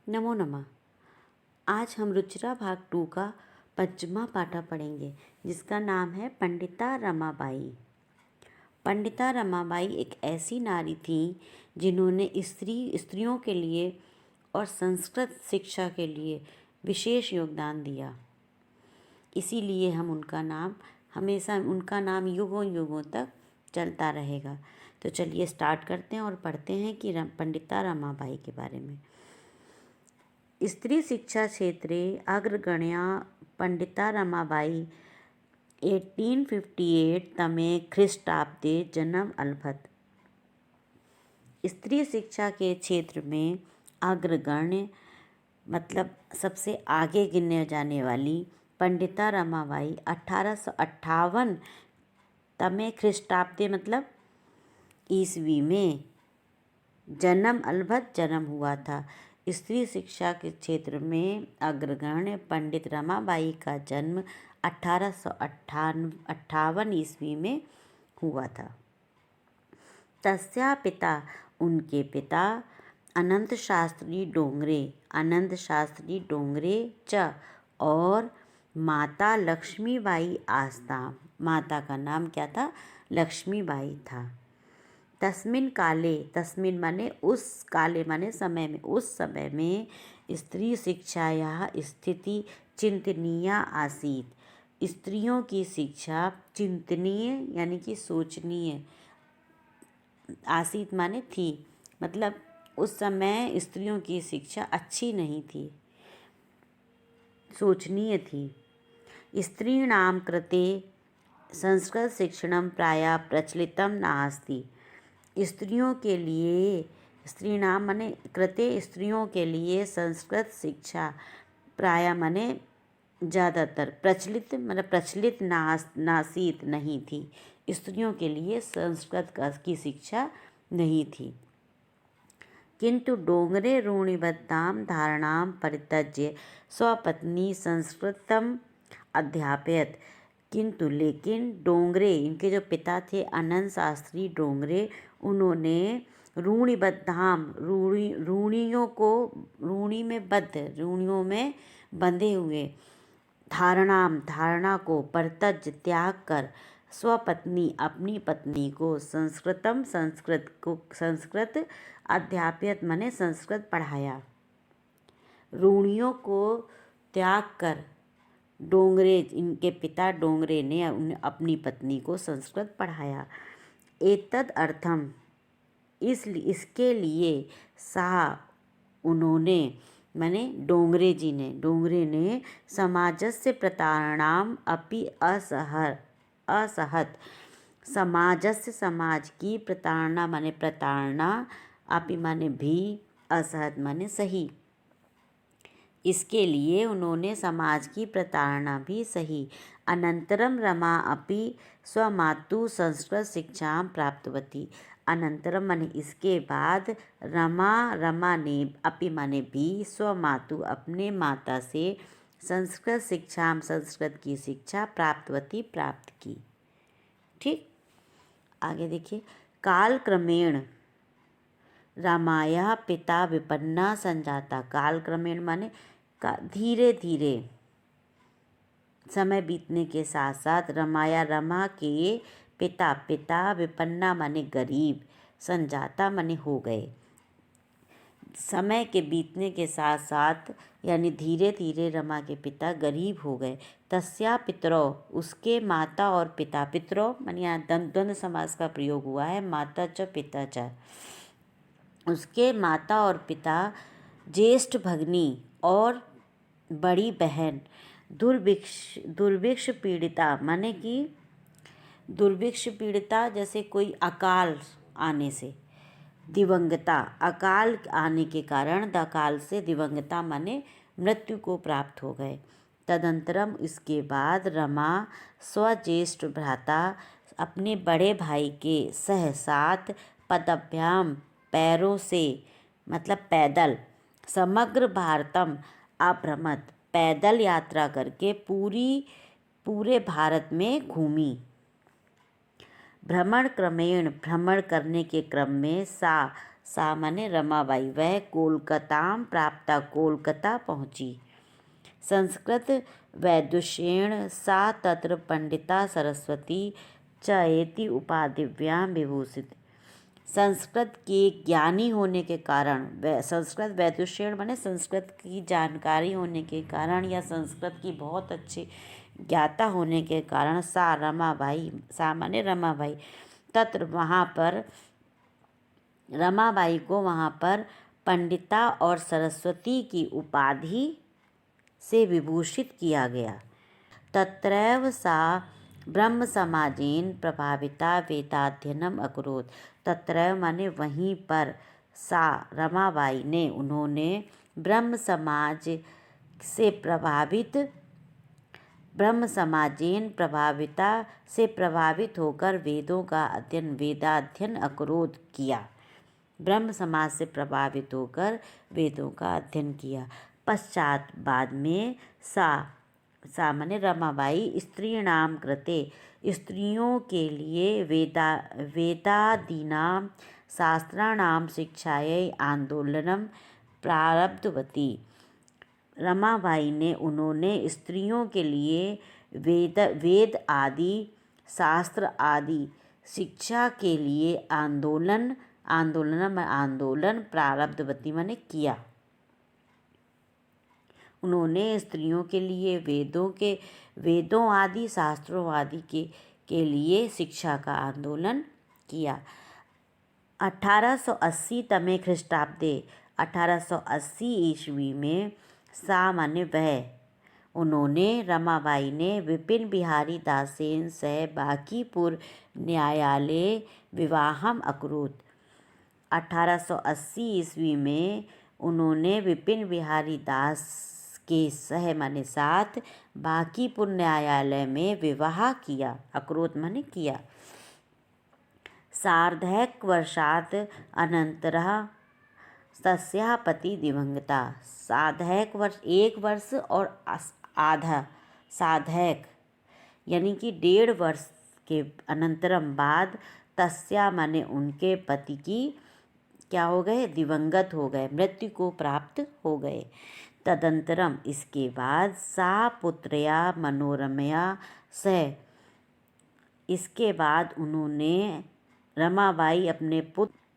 नमो नमः। आज हम रुचिरा भाग 2 का 5वां पाठा पढ़ेंगे, जिसका नाम है पंडिता रमाबाई। पंडिता रमाबाई एक ऐसी नारी थी जिन्होंने स्त्रियों के लिए और संस्कृत शिक्षा के लिए विशेष योगदान दिया। इसीलिए हम उनका नाम युगों युगों तक चलता रहेगा। तो चलिए स्टार्ट करते हैं और पढ़ते हैं कि पंडिता रमाबाई के बारे में। स्त्री शिक्षा क्षेत्रे अग्रगण्या पंडिता रमाबाई 1858 तमे ख्रीष्टाब्दे जन्म अलभत। स्त्री शिक्षा के क्षेत्र में अग्रगण्य मतलब सबसे आगे गिनने जाने वाली पंडिता रमाबाई 1858 तमे ख्रीष्टाब्दे मतलब ईस्वी में जन्म अलभत जन्म हुआ था। स्त्री शिक्षा के क्षेत्र में अग्रगण्य पंडित रमाबाई का जन्म 1858 ईस्वी में हुआ था। तस्या पिता उनके पिता अनंत शास्त्री डोंगरे च और माता लक्ष्मीबाई आस्ताम। माता का नाम क्या था? लक्ष्मीबाई था। तस्मिन् माने उस काले माने समय में, उस समय में स्त्री शिक्षायाः स्थिति चिंतनीया आसीत। स्त्रियों की शिक्षा चिंतनीय यानी कि सोचनीय, आसीत माने थी, मतलब उस समय स्त्रियों की शिक्षा अच्छी नहीं थी, सोचनीय थी। स्त्रीणां कृते संस्कृत शिक्षणं प्रायः प्रचलितं नास्ति। स्त्रियों के लिए, स्त्रीणाम माने कृते, स्त्रियों के लिए संस्कृत शिक्षा प्रायः माने ज़्यादातर, प्रचलित मतलब प्रचलित नासीत नहीं थी। स्त्रियों के लिए संस्कृत की शिक्षा नहीं थी। किंतु डोंगरे रूढ़िबद्धां धारणां परित्यज्य स्वपत्नी संस्कृतम अध्यापयत। किंतु लेकिन डोंगरे, इनके जो पिता थे अनंत शास्त्री डोंगरे, उन्होंने रूढ़ियों में बंधे हुए धारणा को परित्यज्य त्याग कर स्वपत्नी अपनी पत्नी को संस्कृत अध्यापयत माने संस्कृत पढ़ाया। रूढ़ियों को त्याग कर डोंगरे, इनके पिता डोंगरे ने अपनी पत्नी को संस्कृत पढ़ाया। एतद अर्थम, इसके लिए सा उन्होंने माने डोंगरे ने समाजस्य प्रतारणाम अपि असहत। समाजस्य समाज की प्रताड़ना माने प्रताड़ना, अपि माने भी, असहत माने सही। इसके लिए उन्होंने समाज की प्रताड़ना भी सही। अनंतरम रमा अपि स्वमातु संस्कृत शिक्षा प्राप्तवती। अनंतरम माने इसके बाद रमा ने अपि माने भी स्वमातु अपने माता से संस्कृत की शिक्षा प्राप्तवती प्राप्त की। ठीक, आगे देखिए। काल क्रमेण रामाया पिता विपन्ना संजाता। काल क्रमेण माने धीरे धीरे समय बीतने के साथ साथ रमा के पिता विपन्ना माने गरीब, संजाता माने हो गए। समय के बीतने के साथ साथ यानी धीरे धीरे रमा के पिता गरीब हो गए। तस्या पितरौ, उसके माता और पिता, पितरौ माने यहाँ द्वंद्व समास का प्रयोग हुआ है, माता च पिता च। उसके माता और पिता ज्येष्ठ भगनी और बड़ी बहन दुर्भिक्ष पीड़िता माने कि दुर्भिक्ष पीड़िता जैसे कोई अकाल आने से, दिवंगता, अकाल आने के कारण अकाल से दिवंगता माने मृत्यु को प्राप्त हो गए। तदंतरम, इसके बाद रमा स्वज्येष्ठ भ्राता अपने बड़े भाई के साथ पदभ्याम पैरों से मतलब पैदल समग्र भारतम अभ्रमत, पैदल यात्रा करके पूरे भारत में घूमी। भ्रमण करने के क्रम में सा सा माने रमाबाई, वह कोलकातां प्राप्ता, कोलकाता पहुँची। संस्कृत वैदुष्येण सा तत्र पंडिता सरस्वती च एति उपाधिभ्यां विभूषित। संस्कृत के ज्ञानी होने के कारण, संस्कृत वैदुष्येण माने संस्कृत की जानकारी होने के कारण या संस्कृत की बहुत अच्छी ज्ञाता होने के कारण सा रमाबाई, सा माने रमाबाई, तत्र वहाँ पर रमाबाई को वहाँ पर पंडिता और सरस्वती की उपाधि से विभूषित किया गया। तत्रैव सा ब्रह्म समाजेन प्रभाविता वेदाध्ययनम अकरोत्। तत्रैव माने वहीं पर, सा रमाबाई ने, उन्होंने ब्रह्म समाज से प्रभावित, ब्रह्म समाजेन प्रभाविता से प्रभावित होकर वेदों का अध्ययन, वेदाध्ययन अकरोत् किया। ब्रह्म समाज से प्रभावित होकर वेदों का अध्ययन किया। पश्चात बाद में सा माने रमाबाई स्त्रीणाम कृते, स्त्रियों के लिए वेदादीनां शास्त्राणां शिक्षायै आंदोलनम प्रारब्धवती। रमाबाई ने, उन्होंने स्त्रियों के लिए वेद आदि शास्त्र आदि शिक्षा के लिए आंदोलन प्रारब्धवती माने किया। उन्होंने स्त्रियों के लिए वेदों आदि शास्त्रों आदि के लिए शिक्षा का आंदोलन किया। 1880 तमे ख्रीष्टाब्दे, 1880 ईस्वी में, सा माने वह, उन्होंने, रमाबाई ने विपिन बिहारी दासेन सह बांकीपुर न्यायालय विवाहम अकरोत्। 1880 ईस्वी में उन्होंने विपिन बिहारी दास के सह माने साथ बांकीपुर न्यायालय में विवाह किया। अकरोत् माने किया। सार्धैकवर्षात् अनन्तरः तस्याः पति दिवंगता। सार्धैक वर्ष, 1 वर्ष और आधा, सार्धैक यानी कि 1.5 वर्ष के अनंतरम बाद, तस्या माने उनके पति की क्या हो गए, दिवंगत हो गए, मृत्यु को प्राप्त हो गए। तदंतरम इसके बाद, सा पुत्रया मनोरमया सह, इसके बाद उन्होंने, रमाबाई अपने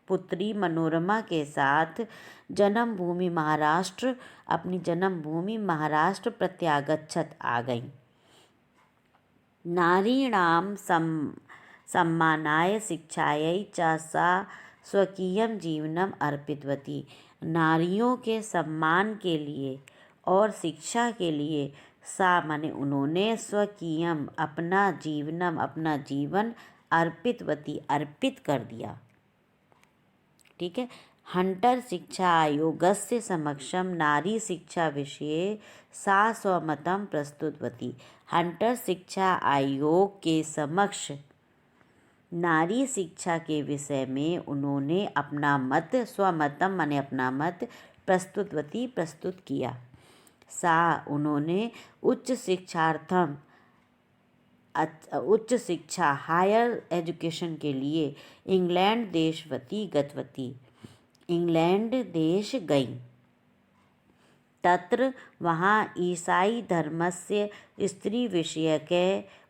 पुत्री मनोरमा के साथ जन्मभूमि महाराष्ट्र, अपनी जन्मभूमि महाराष्ट्र प्रत्यागच्छत आ गई। नारीणां सम्मानाय शिक्षायै च सा स्वकीयं जीवनम अर्पितवती। नारियों के सम्मान के लिए और शिक्षा के लिए, सा माने उन्होंने, स्वकीयम अपना जीवन अर्पितवती अर्पित कर दिया। ठीक है। हंटर शिक्षा आयोगस्य समक्षम नारी शिक्षा विषये सा स्वमतम प्रस्तुतवती। हंटर शिक्षा आयोग के समक्ष नारी शिक्षा के विषय में उन्होंने अपना मत, स्वमतम माने अपना मत, प्रस्तुतवती प्रस्तुत किया। सा उन्होंने उच्च शिक्षा हायर एजुकेशन के लिए इंग्लैंड देशवती गतवती, इंग्लैंड देश गई। तत्र वहाँ ईसाई धर्मस्य स्त्री विषयके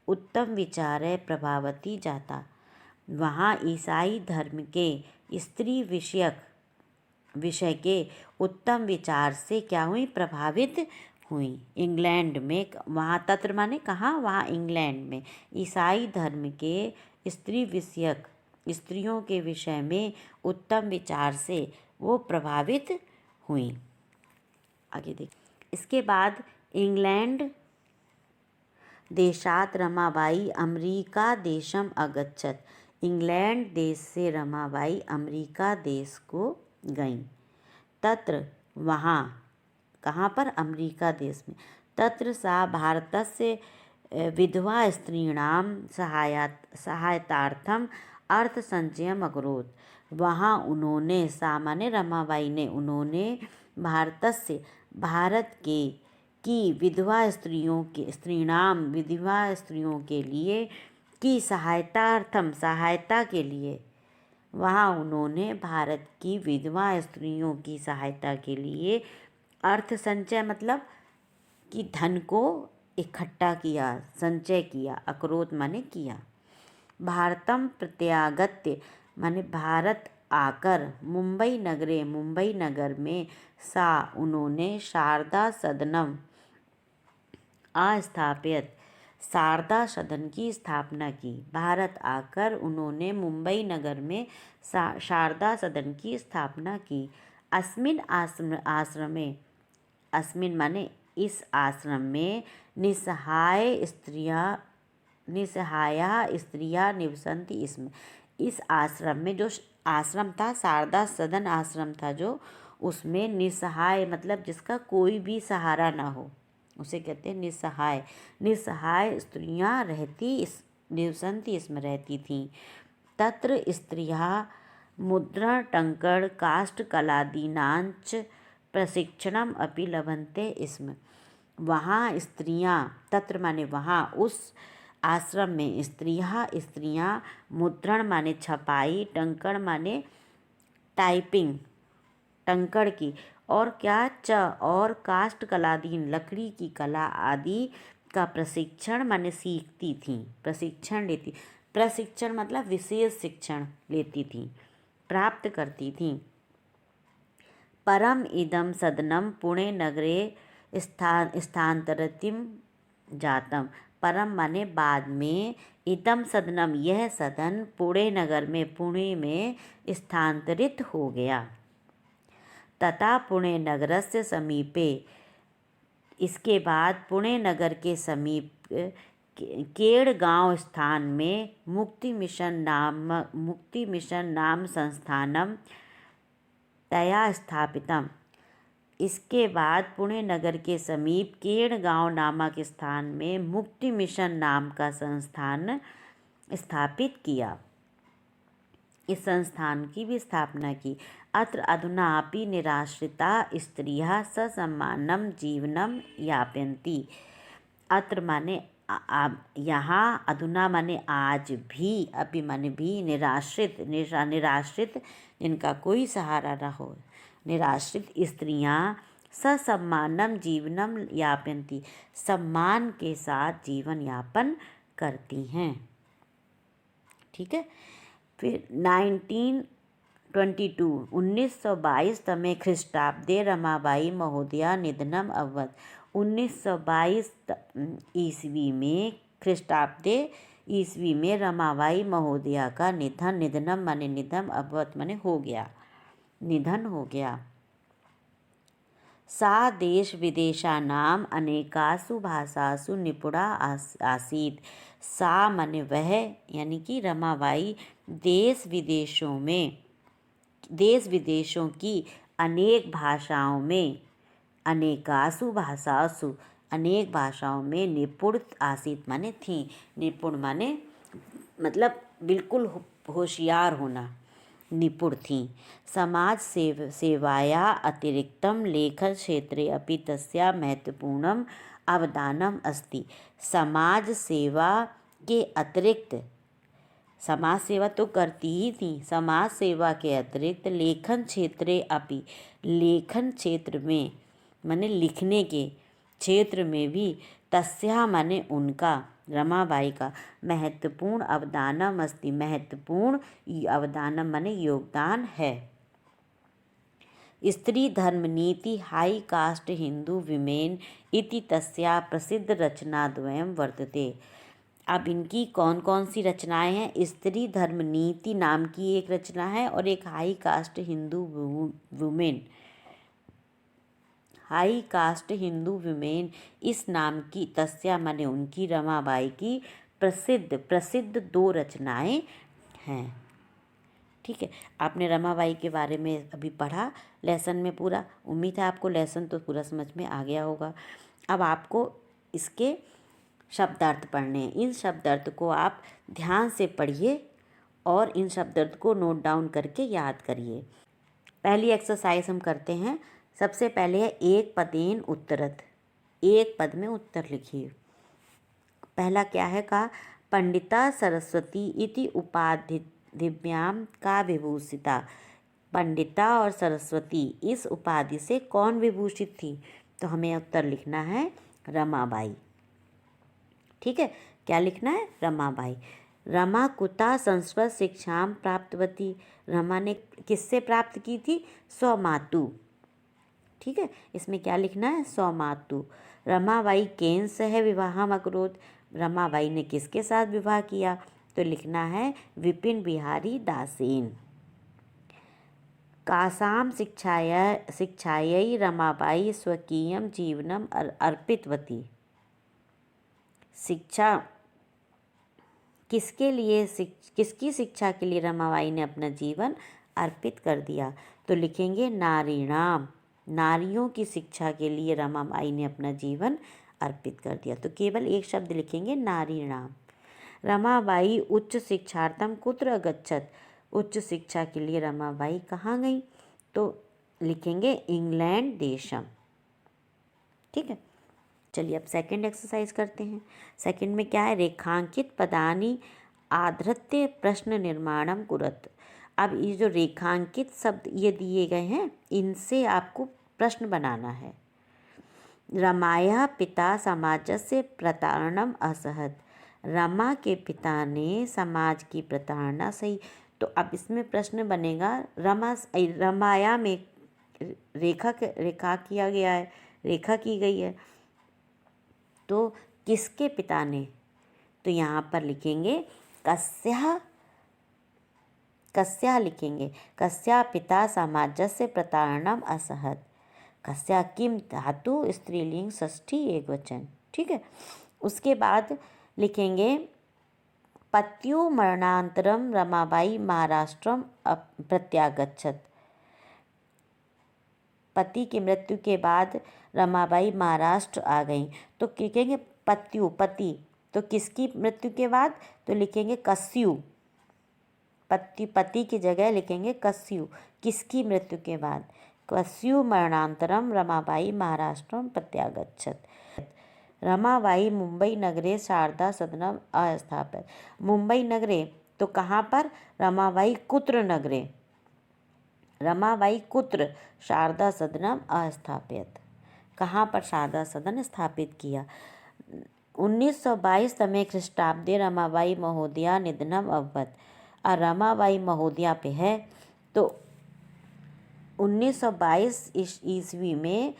उत्तम विचारे प्रभावती जाता। वहाँ ईसाई धर्म के स्त्री विषय के उत्तम विचार से क्या हुई, प्रभावित हुई। इंग्लैंड में, वहाँ तत्र माने कहाँ, वहाँ इंग्लैंड में ईसाई धर्म के स्त्रियों के विषय में उत्तम विचार से वो प्रभावित हुई। आगे देख, इसके बाद इंग्लैंड देशात रमाबाई अमेरिका देशम अगच्छत। इंग्लैंड देश से रमाबाई अमेरिका देश को गईं। तत्र वहाँ, कहाँ पर, अमेरिका देश में। तत्र सा भारतस्य विधवा स्त्रीणां सहायतार्थम अर्थसंचयम अकरोत्। वहाँ उन्होंने, सा माने रमाबाई ने, उन्होंने भारत की विधवा स्त्रियों के लिए, की सहायतार्थम, सहायता के लिए, वहाँ उन्होंने भारत की विधवा स्त्रियों की सहायता के लिए अर्थ संचय मतलब कि धन को इकट्ठा किया, संचय किया, अकरोत माने किया। भारतम प्रत्यागत्य माने भारत आकर, मुंबई नगरे मुंबई नगर में, सा उन्होंने शारदा सदनम स्थापित शारदा सदन की स्थापना की। भारत आकर उन्होंने मुंबई नगर में शारदा सदन की स्थापना की। अस्मिन आश्रमे, अस्मिन माने इस आश्रम में, निसहाया स्त्रियां निवसन्ति इसमें, इस आश्रम में, जो आश्रम था शारदा सदन आश्रम था जो, उसमें निसहाय मतलब जिसका कोई भी सहारा ना हो, उसे कहते हैं निसहाय। निसहाय स्त्रियां निवसन्ति इसमें रहती थीं। तत्र स्त्रियः मुद्रण टंकण काष्ठ कलादीनांच प्रशिक्षणम अपि लभन्ते इसमें, वहाँ स्त्रियां, तत्र माने वहाँ, उस आश्रम में स्त्रियां मुद्रण माने छपाई, टंकण माने टाइपिंग, टंकण की, और क्या और काष्ठ कलादीन लकड़ी की कला आदि का प्रशिक्षण माने सीखती थीं, प्रशिक्षण लेती, प्रशिक्षण मतलब विशेष शिक्षण लेती थीं, प्राप्त करती थीं। परम इदम सदनम पुणे नगरे स्थानांतरितम जातम, परम माने बाद में, इदम सदनम यह सदन, पुणे नगर में पुणे में स्थानांतरित हो गया। तथा पुणे नगरस्य समीपे, इसके बाद पुणे नगर के समीप केड़गांव स्थान में मुक्ति मिशन नाम संस्थानम तया स्थापितम, इसके बाद पुणे नगर के समीप केड़गांव नामक स्थान में मुक्ति मिशन नाम का संस्थान स्थापित किया, इस संस्थान की भी स्थापना की। अत्र अधुनापि निराश्रिता स्त्रियः ससम्मानं जीवनं यापयन्ति, अत्र माने यहाँ, अधुना माने आज भी, अपि माने भी, निराश्रित जिनका कोई सहारा न हो, निराश्रित स्त्रियां ससम्मानम जीवनम यापयन्ति, सम्मान के साथ जीवन यापन करती हैं। ठीक है। फिर 1922 तमे ख्रीष्टाब्दे रमाबाई महोदया निधनम अभवत, 1922 ईस्वी में, ख्रीष्टाब्दे ईस्वी में रमाबाई महोदया का निधनम माने निधन, अभवत माने हो गया, निधन हो गया। सा देश विदेशानाम अनेकासु भाषासु निपुणा आसीत्, सा माने वह, यानी कि रमाबाई देश विदेशों की अनेक भाषाओं में, अनेकासु भाषासु अनेक भाषाओं में, निपुण आसीत माने थी, निपुण माने मतलब बिल्कुल होशियार होना, निपुण थीं। समाज सेवाया अतिरिक्तं लेखन क्षेत्रे अपि तस्या महत्वपूर्णम् अवदानम् अस्ति, समाज सेवा के अतिरिक्त, समाज सेवा तो करती ही थी, समाज सेवा के अतिरिक्त लेखन क्षेत्रे अपि, लेखन क्षेत्र में माने लिखने के क्षेत्र में भी, तस्या माने उनका, रमाबाई का, महत्वपूर्ण अवदानम अस्ति, महत्वपूर्ण अवदानम माने योगदान है। स्त्री Dharma Niti high caste Hindu women इति तस्या प्रसिद्ध रचनाद्वयं वर्तते। अब इनकी कौन कौन सी रचनाएं हैं? स्त्री धर्म नीति नाम की एक रचना है, और एक high caste Hindu women, high caste Hindu women, इस नाम की, तस्या माने उनकी, रमाबाई की प्रसिद्ध 2 रचनाएं हैं। ठीक है, आपने रमाबाई के बारे में अभी पढ़ा लेसन में पूरा, उम्मीद है आपको लेसन तो पूरा समझ में आ गया होगा। अब आपको इसके शब्दार्थ पढ़ने हैं, इन शब्दार्थ को आप ध्यान से पढ़िए और इन शब्दार्थ को नोट डाउन करके याद करिए। पहली एक्सरसाइज हम करते हैं। सबसे पहले है एक पदेन उत्तरत, एक पद में उत्तर लिखिए। पहला क्या है? कहा पंडिता सरस्वती इति दिव्यां का विभूषिता। पंडिता और सरस्वती इस उपाधि से कौन विभूषित थी? तो हमें उत्तर लिखना है रमाबाई। ठीक है, क्या लिखना है? रमाबाई। रमा कुता संस्कृत शिक्षां प्राप्तवती। रमा ने किससे प्राप्त की थी? स्वमातु। ठीक है, इसमें क्या लिखना है? स्वमातु। रमाबाई केन सह विवाहम अकरोत्। रमाबाई ने किसके साथ विवाह किया? तो लिखना है विपिन बिहारी दासेन। कासां शिक्षायै रमाबाई स्वकीयं जीवनम अर्पितवती। शिक्षा किसके लिए, किसकी शिक्षा के लिए रमाबाई ने अपना जीवन अर्पित कर दिया? तो लिखेंगे नारीणाम। नारियों की शिक्षा के लिए रमाबाई ने अपना जीवन अर्पित कर दिया। तो केवल एक शब्द लिखेंगे नारीणाम। रमाबाई उच्च शिक्षार्थम कुत्र अगच्छत। उच्च शिक्षा के लिए रमाबाई कहाँ गई? तो लिखेंगे इंग्लैंड देशम। ठीक है, चलिए अब सेकंड एक्सरसाइज करते हैं। सेकंड में क्या है? रेखांकित पदानि आधृत्य प्रश्न निर्माणम कुरत। अब ये जो रेखांकित शब्द ये दिए गए हैं, इनसे आपको प्रश्न बनाना है। रमाया पिता समाजस्य प्रताड़नम असहत। रमा के पिता ने समाज की प्रताड़ना सही। तो अब इसमें प्रश्न बनेगा, रमाया में रेखा किया गया है, रेखा की गई है, तो किसके पिता ने? तो यहाँ पर लिखेंगे कस्या लिखेंगे। कस्या पिता समाजस्य प्रताड़नम असहत। कस्या किम धातु स्त्रीलिंग षष्ठी एकवचन। ठीक है, उसके बाद लिखेंगे पत्यु मरणांतरम रमाबाई महाराष्ट्रम प्रत्यागच्छत। पति की मृत्यु के बाद रमाबाई महाराष्ट्र आ गई। तो लिखेंगे पति। तो किसकी मृत्यु के बाद? तो लिखेंगे कस्यु। पति की जगह लिखेंगे कस्यु। किसकी मृत्यु के बाद? कस्यु मरणांतरम रमाबाई महाराष्ट्रम प्रत्यागच्छत। रमाबाई मुंबई नगरे शारदा सदनम अस्थापित। मुंबई नगरे, तो कहाँ पर? रमाबाई कुत्र नगरे। रमाबाई कुत्र शारदा सदनम अस्थापित। कहाँ पर शारदा सदन स्थापित किया? 1922 तमे ख्रीष्टाब्दे रमाबाई महोदया निधनम अभवत। और रमाबाई महोदया पे है, तो 1922 ईस्वी में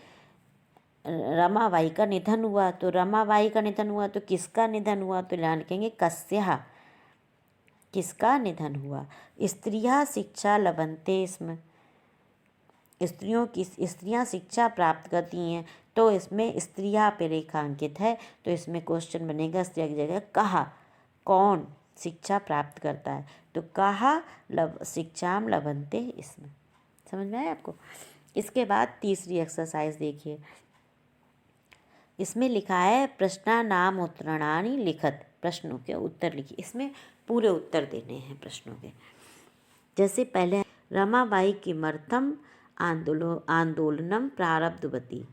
रमाबाई का निधन हुआ। तो रमाबाई का निधन हुआ तो किसका निधन हुआ? तो यहाँ लिखेंगे कस्या। किसका निधन हुआ? स्त्रियां शिक्षा लभन्ते। इसमें स्त्रियां शिक्षा प्राप्त करती हैं, तो इसमें स्त्रियां पे रेखांकित है। तो इसमें क्वेश्चन बनेगा स्त्रिया की जगह कहा, कौन शिक्षा प्राप्त करता है? तो कहा शिक्षाम लभन्ते। इसमें समझ में आया आपको? इसके बाद तीसरी एक्सरसाइज देखिए। इसमें लिखा है प्रश्ना नाम उत्तरणानि लिखत। प्रश्नों के उत्तर लिखिए। इसमें पूरे उत्तर देने हैं प्रश्नों के। जैसे पहले रमाबाई किमर्थम आंदोलनम प्रारब्धवती।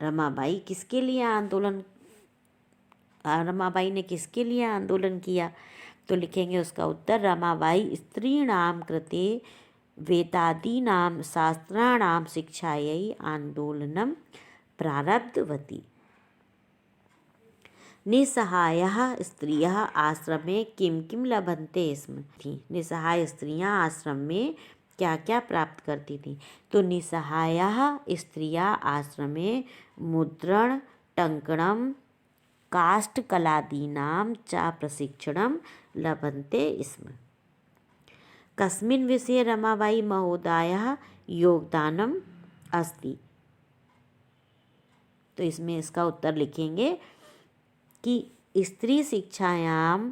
रमाबाई किसके लिए रमाबाई ने किसके लिए आंदोलन किया? तो लिखेंगे उसका उत्तर रमाबाई स्त्रीणाम कृते वेदादीनां शास्त्राणां शिक्षायै आंदोलनम प्रारब्धवती। निसहायाः स्त्रियः आश्रमे किं किं लभन्ते स्म। निसहाय स्त्रियां आश्रम में क्या क्या प्राप्त करती थी? तो निसहायाः स्त्रियां आश्रमे मुद्रण टंकणम काष्ठकलादीनां च प्रशिक्षणं लभन्ते स्म। कस्मिन् विषये रमाबाई महोदयाः योगदानम अस्ति। तो इसमें इसका उत्तर लिखेंगे कि स्त्री शिक्षायां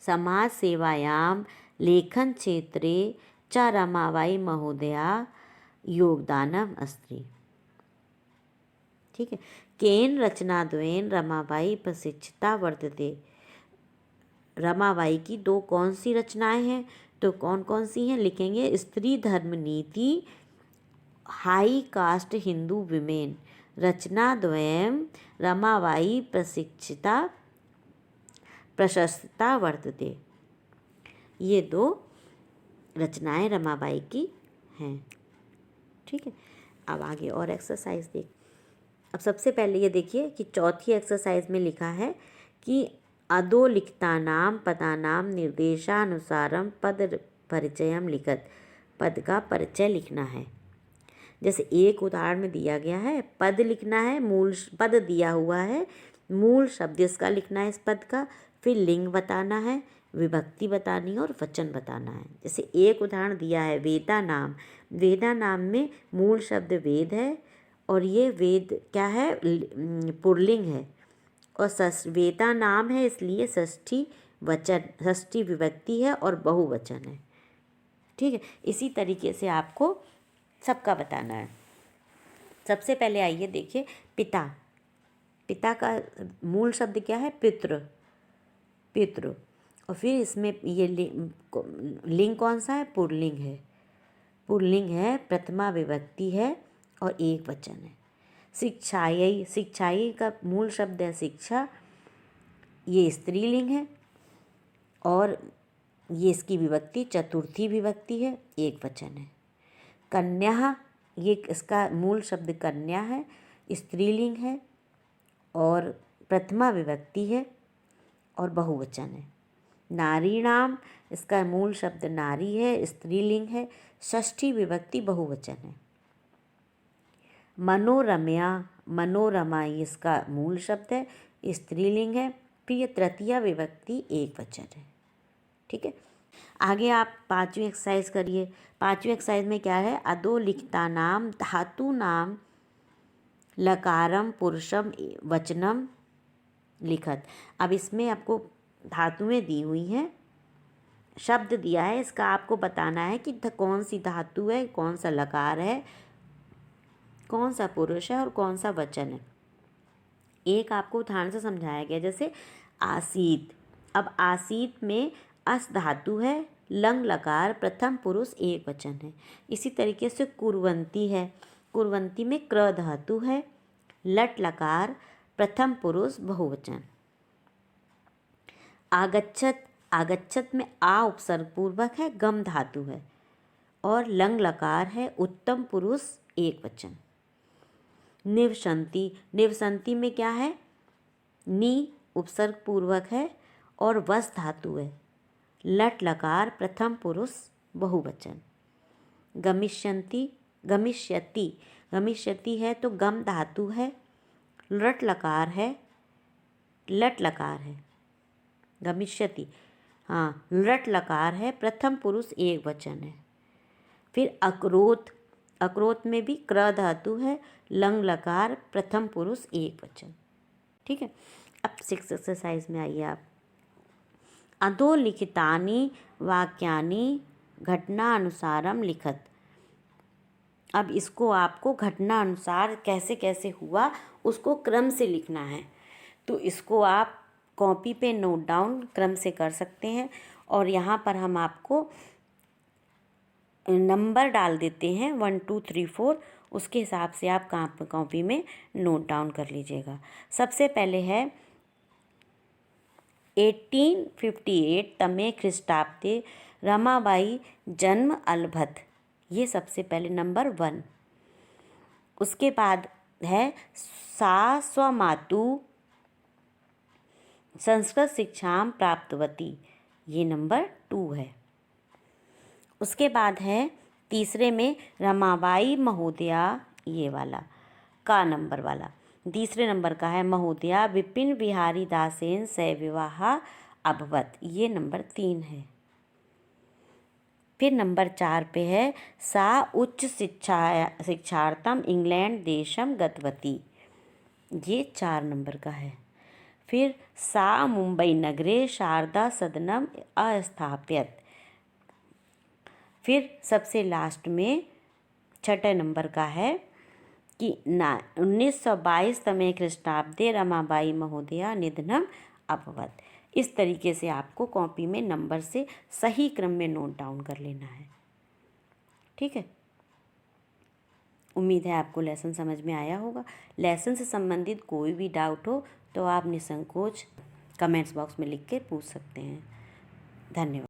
समाज सेवायां लेखन क्षेत्रे च रमाबाई महोदया योगदानम अस्ति। ठीक है, केन रचनाद्वयेन रमाबाई प्रशिक्षिता वर्तते। रमाबाई की दो कौन सी रचनाएं हैं? तो कौन कौन सी हैं? लिखेंगे Stri Dharma Niti, high caste Hindu women. रचनाद्वयं रमाबाई प्रशिक्षिता वर्तते। ये 2 रचनाएं रमाबाई की हैं। ठीक है, अब आगे और एक्सरसाइज देख। अब सबसे पहले ये देखिए कि चौथी एक्सरसाइज में लिखा है कि अधोलिखितानां पदानां निर्देशानुसारम पद परिचयम लिखत। पद का परिचय लिखना है। जैसे एक उदाहरण में दिया गया है, पद लिखना है, मूल पद दिया हुआ है, मूल शब्द इसका लिखना है इस पद का, फिर लिंग बताना है, विभक्ति बतानी है और वचन बताना है। जैसे एक उदाहरण दिया है वेदा नाम। वेदा नाम में मूल शब्द वेद है और ये वेद क्या है, पुल्लिंग है, और वेदा नाम है इसलिए षष्ठी वचन, षष्ठी विभक्ति है और बहुवचन है। ठीक है, इसी तरीके से आपको सबका बताना है। सबसे पहले आइए देखिए पिता। पिता का मूल शब्द क्या है, पितृ, पितृ। और फिर इसमें ये लिंग कौन सा है, पुल्लिंग है, पुल्लिंग है, प्रथमा विभक्ति है और एक वचन है। शिक्षायै, शिक्षायै का मूल शब्द है शिक्षा, ये स्त्रीलिंग है और ये इसकी विभक्ति चतुर्थी विभक्ति है, एक वचन है। कन्या, ये इसका मूल शब्द कन्या है, स्त्रीलिंग है और प्रथमा विभक्ति है और बहुवचन है। नारीणाम, इसका मूल शब्द नारी है, स्त्रीलिंग है, षष्ठी विभक्ति बहुवचन है। मनोरम्या, मनोरमा इसका मूल शब्द है, स्त्रीलिंग है, फिर ये तृतीया विभक्ति एक वचन है। ठीक है, आगे आप 5वीं एक्सरसाइज करिए। 5वीं एक्सरसाइज में क्या है, अधोलिखितानां धातूनां लकारम पुरुषम वचनम लिखत। अब इसमें आपको धातुएं दी हुई हैं, शब्द दिया है, इसका आपको बताना है कि कौन सी धातु है, कौन सा लकार है, कौन सा पुरुष है और कौन सा वचन है। एक आपको उदाहरण से समझाया गया, जैसे आसीत। अब आसीत में अस धातु है, लंग लकार, प्रथम पुरुष एक वचन है। इसी तरीके से कुर्वंती है, कुर्वंती में क्र धातु है, लट लकार, प्रथम पुरुष बहुवचन। आगच्छत, आगच्छत में आ उपसर्ग पूर्वक है, गम धातु है और लंग लकार है, उत्तम पुरुष एक वचन। निवसंती, निवसंती में क्या है, नी उपसर्ग पूर्वक है और वस धातु है, लट लकार, प्रथम पुरुष बहुवचन। गमिष्यन्ति, गमिष्यति, गमिष्यति है तो गम धातु है, लट लकार है, लट लकार है, गमिष्यति, हाँ लट लकार है, प्रथम पुरुष एक वचन है। फिर अक्रोत, अक्रोत में भी क्र धातु है, लंग लकार, प्रथम पुरुष एक वचन। ठीक है, अब 6 एक्सरसाइज में आइए आप। अधोलिखितानि वाक्यानि घटनानुसारम लिखत। अब इसको आपको घटना अनुसार कैसे कैसे हुआ उसको क्रम से लिखना है, तो इसको आप कॉपी पे नोट डाउन क्रम से कर सकते हैं और यहाँ पर हम आपको नंबर डाल देते हैं 1 2 3 4, उसके हिसाब से आप कॉपी में नोट डाउन कर लीजिएगा। सबसे पहले है 1858 तमे ख्रीष्टाब्दे रमाबाई जन्म अलभत, ये सबसे पहले नंबर 1। उसके बाद है सा स्वमातु संस्कृत शिक्षाम प्राप्तवती, ये नंबर 2 है। उसके बाद है तीसरे में रमाबाई महोदया, ये वाला का नंबर वाला तीसरे नंबर का है, महोदया विपिन बिहारी दासेन से विवाह अभवत, ये नंबर 3 है। फिर नंबर 4 पे है सा उच्च शिक्षार्थम इंग्लैंड देशम गतवती, ये 4 नंबर का है। फिर सा मुंबई नगरे शारदा सदनम अस्थाप्यत। फिर सबसे लास्ट में 6 नंबर का है कि 1922 तमे ख्रीष्टाब्दे रमाबाई महोदया निधनम अभवत। इस तरीके से आपको कॉपी में नंबर से सही क्रम में नोट डाउन कर लेना है। ठीक है, उम्मीद है आपको लेसन समझ में आया होगा। लेसन से संबंधित कोई भी डाउट हो तो आप निसंकोच कमेंट्स बॉक्स में लिख के पूछ सकते हैं। धन्यवाद।